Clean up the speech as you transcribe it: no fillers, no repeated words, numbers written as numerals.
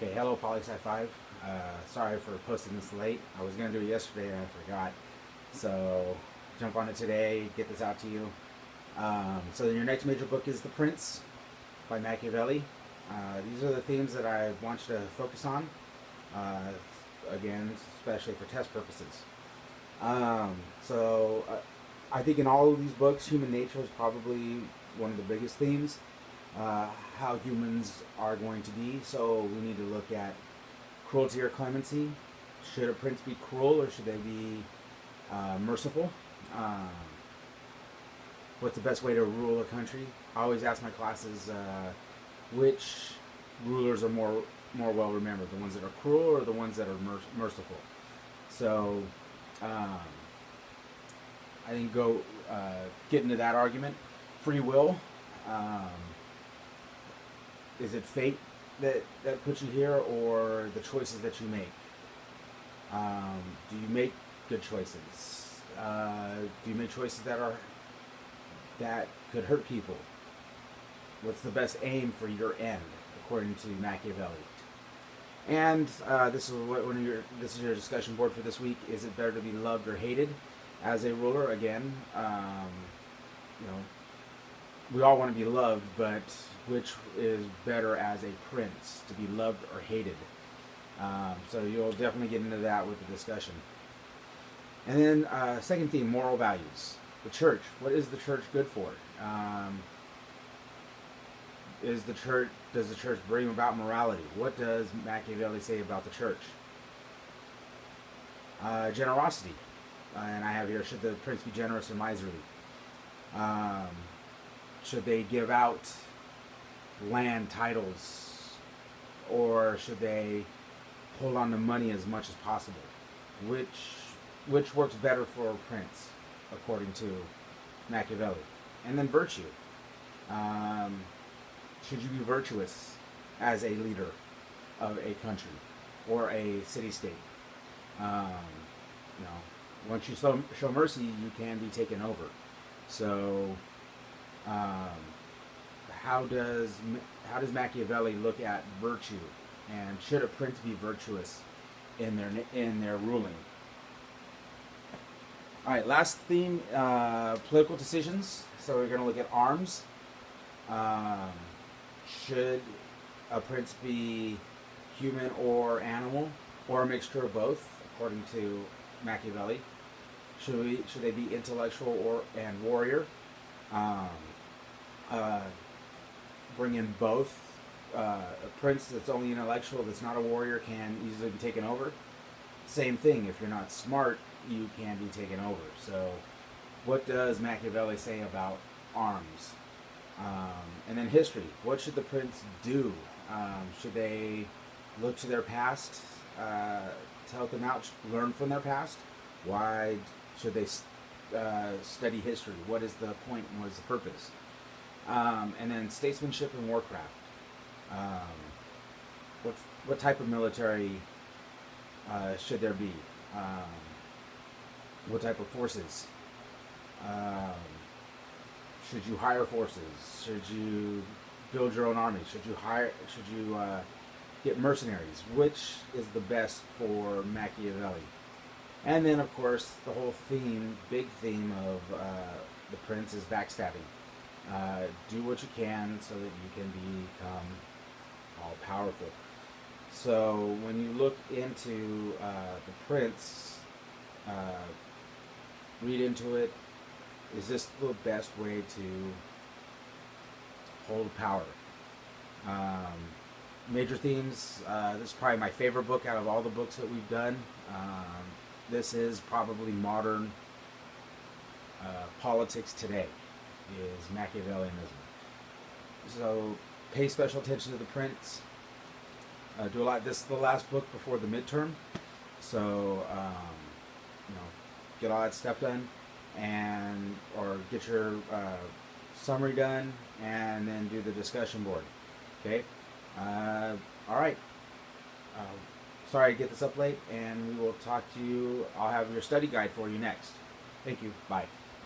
Okay, hello POLSCI005. Sorry for posting this late. I was going to do it yesterday and I forgot. So, jump on it today, get this out to you. So your next major book is The Prince by Machiavelli. These are the themes that I want you to focus on. Again, especially for test purposes. I think in all of these books, human nature is probably one of the biggest themes. How humans are going to be. So we need to look at cruelty or clemency. Should a prince be cruel or should they be merciful? What's the best way to rule a country? I always ask my classes which rulers are more well remembered, the ones that are cruel or the ones that are merciful. So I think get into that argument. Free will. Is it fate that puts you here, or the choices that you make? Do you make good choices? Do you make choices that could hurt people? What's the best aim for your end, according to Machiavelli? And this is your discussion board for this week. Is it better to be loved or hated as a ruler? Again, we all want to be loved, but which is better as a prince, to be loved or hated? So you'll definitely get into that with the discussion. And then second theme, moral values. The church. What is the church good for? Does the church bring about morality? What does Machiavelli say about the church? Generosity. And I have here, should the prince be generous or miserly? Should they give out land titles, or should they hold on to money as much as possible? Which works better for a prince, according to Machiavelli? And then virtue. Should you be virtuous as a leader of a country or a city-state? Once you show mercy, you can be taken over. So, how does Machiavelli look at virtue, and should a prince be virtuous in their ruling? All right, last theme, political decisions. So we're going to look at arms. Should a prince be human or animal, or a mixture of both, according to Machiavelli? Should they be intellectual and warrior? Bring in both. A prince that's only intellectual, that's not a warrior, can easily be taken over. Same thing, if you're not smart, you can be taken over. So what does Machiavelli say about arms? And then history. What should the prince do? Should they look to their past, to help them out, learn from their past? Why should they study history? What is the point and what is the purpose? And then statesmanship and warcraft. What type of military should there be? What type of forces? Should you hire forces? Should you build your own army? Should you get mercenaries? Which is the best for Machiavelli? And then, of course, the whole big theme of the prince is backstabbing. Do what you can so that you can become all-powerful. So when you look into the prince, read into it. Is this the best way to hold power? Major themes. This is probably my favorite book out of all the books that we've done. This is probably modern politics today, is Machiavellianism. So pay special attention to the prince. Do a lot. This is the last book before the midterm, so get all that stuff done, or get your summary done, and then do the discussion board. Okay. All right. Sorry to get this up late, and we will talk to you. I'll have your study guide for you next. Thank you. Bye.